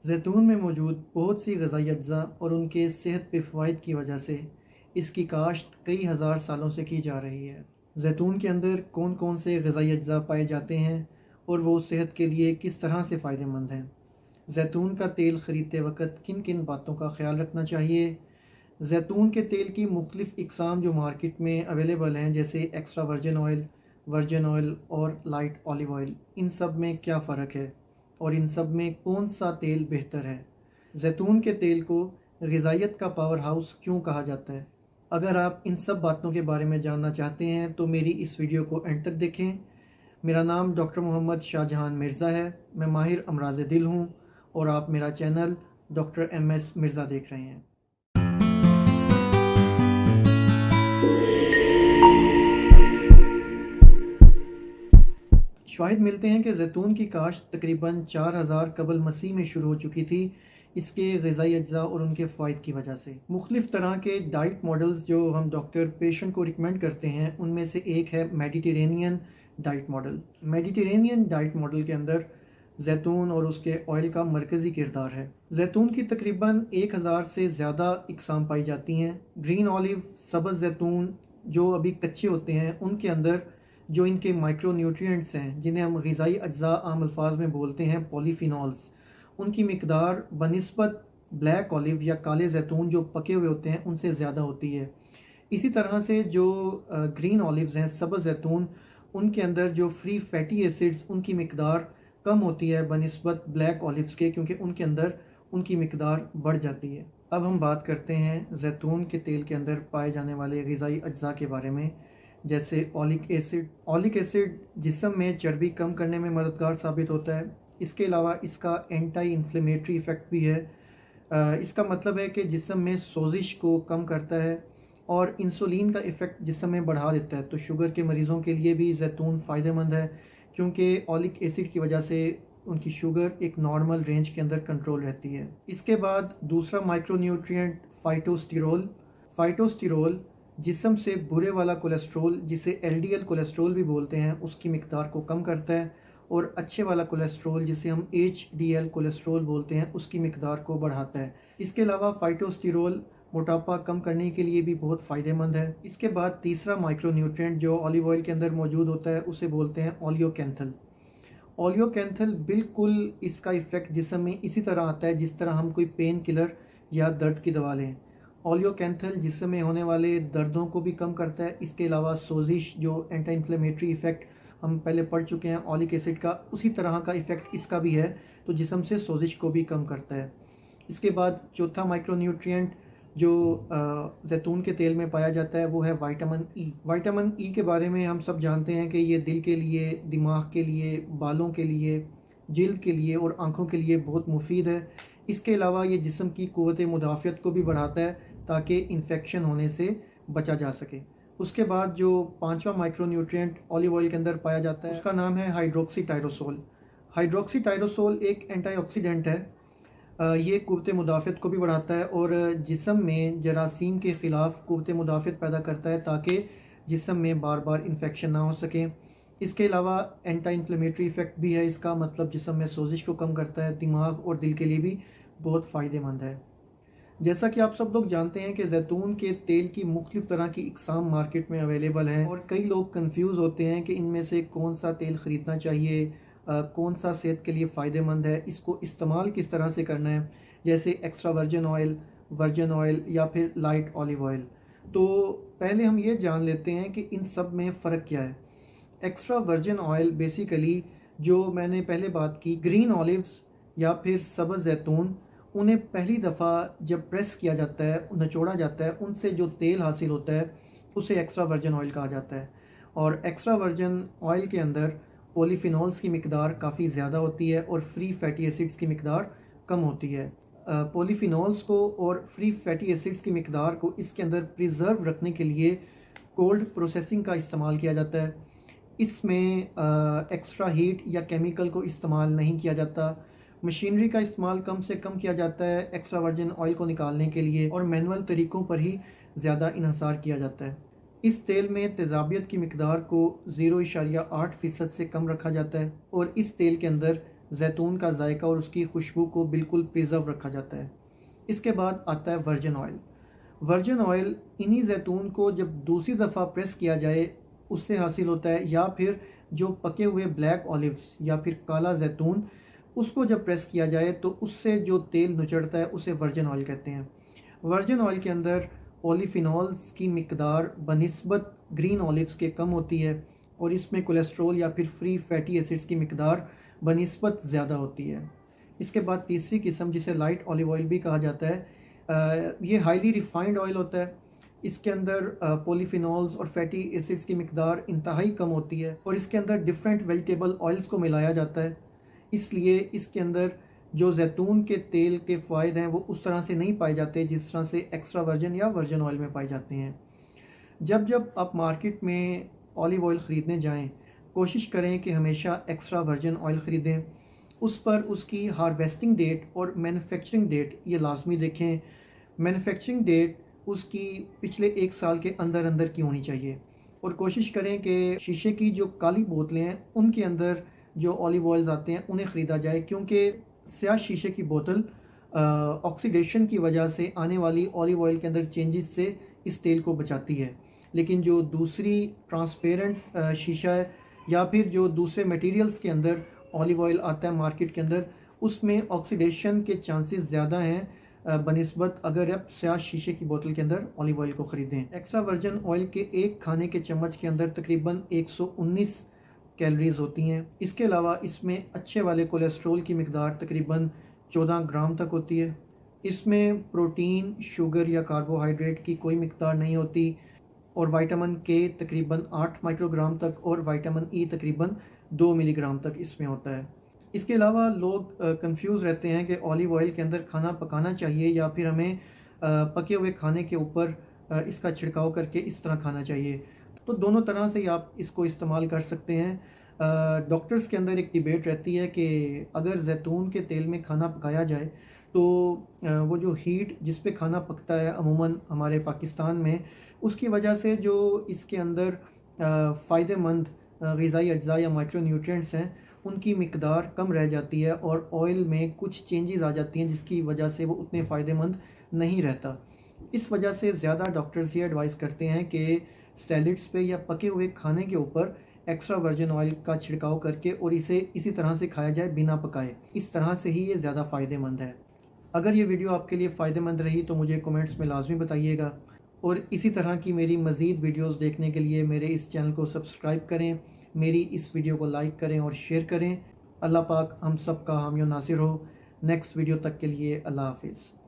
जैतून में मौजूद बहुत सी ग़िज़ाई अज्जा और उनके सेहत पे फ़वाइद की वजह से इसकी काश्त कई हज़ार सालों से की जा रही है। जैतून के अंदर कौन कौन से ग़िज़ाई अज्जा पाए जाते हैं और वो सेहत के लिए किस तरह से फ़ायदेमंद हैं। जैतून का तेल ख़रीदते वक़्त किन किन बातों का ख्याल रखना चाहिए। जैतून के तेल की मुख्तलिफ़ इक़साम जो मार्केट में अवेलेबल हैं, जैसे एक्स्ट्रा वर्जिन ऑयल और लाइट ऑलिव ऑयल, इन सब में क्या फ़र्क है और इन सब में कौन सा तेल बेहतर है। जैतून के तेल को ग़िज़ाइयत का पावर हाउस क्यों कहा जाता है। अगर आप इन सब बातों के बारे में जानना चाहते हैं तो मेरी इस वीडियो को एंड तक देखें। मेरा नाम डॉक्टर मोहम्मद शाहजहान मिर्ज़ा है। मैं माहिर अमराज़ दिल हूँ और आप मेरा चैनल डॉक्टर MS मिर्ज़ा देख रहे हैं। शवाहिद मिलते हैं कि जैतून की काश्त तकरीबन 4000 कबल मसीह में शुरू हो चुकी थी, इसके ग़िज़ाई अज्जा और उनके फ़वाइद की वजह से। मुख्तलिफ़ तरह के डाइट मॉडल्स जो हम डॉक्टर पेशेंट को रिकमेंड करते हैं, उनमें से एक है Mediterranean diet model. Mediterranean diet model के अंदर जैतून और उसके ऑयल का मरकज़ी किरदार है। जैतून की तकरीबन 1000 से ज़्यादा इक़साम पाई जाती हैं। ग्रीन ऑलिव, सब्ज़ जैतून जो अभी कच्चे होते हैं, उनके अंदर जो इनके माइक्रो न्यूट्रिएंट्स हैं, जिन्हें हम ग़िज़ाई अज्जा आम अल्फाज में बोलते हैं पॉलीफिनॉल्स, उनकी मिकदार बनिस्बत ब्लैक ऑलिव या काले जैतून जो पके हुए होते हैं उनसे ज़्यादा होती है। इसी तरह से जो ग्रीन ऑलिव्स हैं, सब्ज़ जैतून, उनके अंदर जो फ्री फैटी एसिड्स, उनकी मिकदार कम होती है बनिस्बत ब्लैक ऑलिव्स के, क्योंकि उनके अंदर उनकी मिकदार बढ़ जाती है। अब हम बात करते हैं जैतून के तेल के अंदर पाए जाने वाले ग़िज़ाई अज्जा के बारे में, जैसे ऑलिक एसिड। ऑलिक एसिड जिस्म में चर्बी कम करने में मददगार साबित होता है। इसके अलावा इसका एंटी इन्फ्लेमेटरी इफ़ेक्ट भी है। इसका मतलब है कि जिस्म में सोजिश को कम करता है और इंसुलिन का इफ़ेक्ट जिस्म में बढ़ा देता है। तो शुगर के मरीज़ों के लिए भी जैतून फ़ायदेमंद है, क्योंकि ऑलिक एसिड की वजह से उनकी शुगर एक नॉर्मल रेंज के अंदर कंट्रोल रहती है। इसके बाद दूसरा माइक्रो न्यूट्रिएंट फ़ाइटोस्टेरोल। फ़ाइटोस्टेरोल जिस्म से बुरे वाला कोलेस्ट्रोल, जिसे LDL कोलेस्ट्रोल भी बोलते हैं, उसकी मिकदार को कम करता है और अच्छे वाला कोलेस्ट्रोल, जिसे हम HDL कोलेस्ट्रोल बोलते हैं, उसकी मिकदार को बढ़ाता है। इसके अलावा फ़ाइटोस्टेरोल मोटापा कम करने के लिए भी बहुत फ़ायदेमंद है। इसके बाद तीसरा माइक्रो न्यूट्रिएंट जो ऑलिव ऑयल के अंदर मौजूद होता है, उसे बोलते हैं ओलियोकेंथल। ओलियोकेंथल बिल्कुल इसका इफ़ेक्ट जिस्म में इसी तरह आता है जिस तरह हम कोई पेन किलर या दर्द की दवा लें। ओलियोकेंथल जिस्म में होने वाले दर्दों को भी कम करता है। इसके अलावा सोजिश जो एंटी इन्फ्लेमेटरी इफ़ेक्ट हम पहले पढ़ चुके हैं ऑलिक एसिड का, उसी तरह का इफ़ेक्ट इसका भी है, तो जिस्म से सोजिश को भी कम करता है। इसके बाद चौथा माइक्रो न्यूट्रिएंट जो जैतून के तेल में पाया जाता है, वो है विटामिन ई। विटामिन ई के बारे में हम सब जानते हैं कि ये दिल के लिए, दिमाग के लिए, बालों के लिए, जिल्द के लिए और आँखों के लिए बहुत मुफीद है। इसके अलावा ये जिस्म की क़ुव्वत मुदाफ़ियत को भी बढ़ाता है ताकि इन्फेक्शन होने से बचा जा सके। उसके बाद जो पांचवा माइक्रो न्यूट्रिएंट ऑलिव ऑयल के अंदर पाया जाता है, उसका नाम है हाइड्रोक्सी टायरोसोल। हाइड्रोक्सी टायरोसोल एक एंटीऑक्सीडेंट है। ये क़ुव्वत मुदाफ़ियत को भी बढ़ाता है और जिस्म में जरासीम के ख़िलाफ़ क़ुव्वत मुदाफ़ियत पैदा करता है ताकि जिस्म में बार बार इन्फेक्शन ना हो सके। इसके अलावा एंटी इन्फ्लेमेटरी इफ़ेक्ट भी है इसका, मतलब जिस्म में सोजिश को कम करता है। दिमाग और दिल के लिए भी बहुत फ़ायदेमंद है। जैसा कि आप सब लोग जानते हैं कि जैतून के तेल की मुख्तलिफ़ तरह की इक़साम मार्केट में अवेलेबल हैं और कई लोग कंफ्यूज होते हैं कि इनमें से कौन सा तेल ख़रीदना चाहिए, कौन सा सेहत के लिए फ़ायदेमंद है, इसको इस्तेमाल किस तरह से करना है, जैसे एक्स्ट्रा वर्जिन ऑयल या फिर लाइट ऑलिव ऑयल। तो पहले हम ये जान लेते हैं कि इन सब में फ़र्क क्या है। एक्स्ट्रा वर्जिन ऑयल बेसिकली, जो मैंने पहले बात की, ग्रीन ऑलिव्स या फिर सब्ज़ जैतून, उन्हें पहली दफ़ा जब प्रेस किया जाता है, निचोड़ा जाता है, उनसे जो तेल हासिल होता है उसे एक्स्ट्रा वर्जिन ऑयल कहा जाता है। और एक्स्ट्रा वर्जिन ऑयल के अंदर पॉलीफिनॉल्स की मिकदार काफ़ी ज़्यादा होती है और फ्री फैटी एसिड्स की मिकदार कम होती है। पॉलीफिनॉल्स को और फ्री फैटी एसिड्स की मिकदार को इसके अंदर प्रिजर्व रखने के लिए कोल्ड प्रोसेसिंग का इस्तेमाल किया जाता है। इसमें एक्स्ट्रा हीट या केमिकल को इस्तेमाल नहीं किया जाता। मशीनरी का इस्तेमाल कम से कम किया जाता है एक्स्ट्रा वर्जिन ऑयल को निकालने के लिए और मैनुअल तरीक़ों पर ही ज़्यादा इन्हसार किया जाता है। इस तेल में तेज़ाबियत की मिकदार को 0.8% से कम रखा जाता है और इस तेल के अंदर जैतून का जायका और उसकी खुशबू को बिल्कुल प्रिजर्व रखा जाता है। इसके बाद आता है वर्जिन ऑयल। वर्जिन ऑयल इन्हीं जैतून को जब दूसरी दफ़ा प्रेस किया जाए उससे हासिल होता है, या फिर जो पके हुए ब्लैक ऑलिव्स या फिर काला जैतून उसको जब प्रेस किया जाए तो उससे जो तेल नुचड़ता है उसे वर्जिन ऑयल कहते हैं। वर्जिन ऑयल के अंदर ओलिफिनॉल्स की मिकदार बनिस्बत ग्रीन ऑलिव्स के कम होती है और इसमें कोलेस्ट्रॉल या फिर फ्री फैटी एसिड्स की मिकदार बनिस्बत ज़्यादा होती है। इसके बाद तीसरी किस्म जिसे लाइट ऑलिव ऑयल भी कहा जाता है, ये हाईली रिफाइंड ऑयल होता है। इसके अंदर पॉलीफिनॉल्स और फैटी एसिड्स की मिकदार इंतहाई कम होती है और इसके अंदर डिफरेंट वेजिटेबल ऑयल्स को मिलाया जाता है, इसलिए इसके अंदर जो जैतून के तेल के फ़ायदे हैं वो उस तरह से नहीं पाए जाते जिस तरह से एक्स्ट्रा वर्जिन या वर्जिन ऑयल में पाए जाते हैं। जब जब आप मार्केट में ऑलिव ऑयल ख़रीदने जाएं, कोशिश करें कि हमेशा एक्स्ट्रा वर्जिन ऑयल ख़रीदें। उस पर उसकी हार्वेस्टिंग डेट और मैन्युफैक्चरिंग डेट ये लाजमी देखें। मैन्युफैक्चरिंग डेट उसकी पिछले 1 साल के अंदर अंदर की होनी चाहिए और कोशिश करें कि शीशे की जो काली बोतलें हैं उनके अंदर जो ऑलिव ऑयल्स आते हैं उन्हें ख़रीदा जाए, क्योंकि स्याह शीशे की बोतल ऑक्सीडेशन की वजह से आने वाली ऑलिव ऑयल के अंदर चेंजेस से इस तेल को बचाती है। लेकिन जो दूसरी ट्रांसपेरेंट शीशा है या फिर जो दूसरे मटेरियल्स के अंदर ऑलिव ऑयल आता है मार्केट के अंदर, उसमें ऑक्सीडेशन के चांसेस ज़्यादा हैं बनिस्बत अगर आप स्याह शीशे की बोतल के अंदर ऑलिव ऑयल को ख़रीदें। एक्स्ट्रा वर्जिन ऑयल के एक खाने के चम्मच के अंदर तकरीबन 119 कैलोरीज होती हैं। इसके अलावा इसमें अच्छे वाले कोलेस्ट्रॉल की मिकदार तकरीबन 14 ग्राम तक होती है। इसमें प्रोटीन, शुगर या कार्बोहाइड्रेट की कोई मिकदार नहीं होती और विटामिन के तकरीबन 8 माइक्रोग्राम तक और विटामिन ई तकरीबन 2 मिलीग्राम तक इसमें होता है। इसके अलावा लोग कंफ्यूज रहते हैं कि ऑलिव ऑयल के अंदर खाना पकाना चाहिए या फिर हमें पके हुए खाने के ऊपर इसका छिड़काव करके इस तरह खाना चाहिए। तो दोनों तरह से आप इसको इस्तेमाल कर सकते हैं। डॉक्टर्स के अंदर एक डिबेट रहती है कि अगर जैतून के तेल में खाना पकाया जाए तो वो जो हीट जिस पे खाना पकता है अमूमन हमारे पाकिस्तान में, उसकी वजह से जो इसके अंदर फ़ायदेमंद ग़िज़ाई अज्जा या माइक्रो न्यूट्रिएंट्स हैं उनकी मिकदार कम रह जाती है और ऑयल में कुछ चेंजेस आ जाती हैं जिसकी वजह से वो उतने फ़ायदेमंद नहीं रहता। इस वजह से ज़्यादा डॉक्टर्स ये एडवाइस करते हैं कि सैलड्स पे या पके हुए खाने के ऊपर एक्स्ट्रा वर्जिन ऑयल का छिड़काव करके और इसे इसी तरह से खाया जाए बिना पकाए। इस तरह से ही ये ज़्यादा फ़ायदेमंद है। अगर ये वीडियो आपके लिए फ़ायदेमंद रही तो मुझे कमेंट्स में लाजमी बताइएगा और इसी तरह की मेरी मज़ीद वीडियोस देखने के लिए मेरे इस चैनल को सब्सक्राइब करें, मेरी इस वीडियो को लाइक करें और शेयर करें। अल्लाह पाक हम सब का हामी और नासिर हो। नेक्स्ट वीडियो तक के लिए अल्लाह हाफिज़।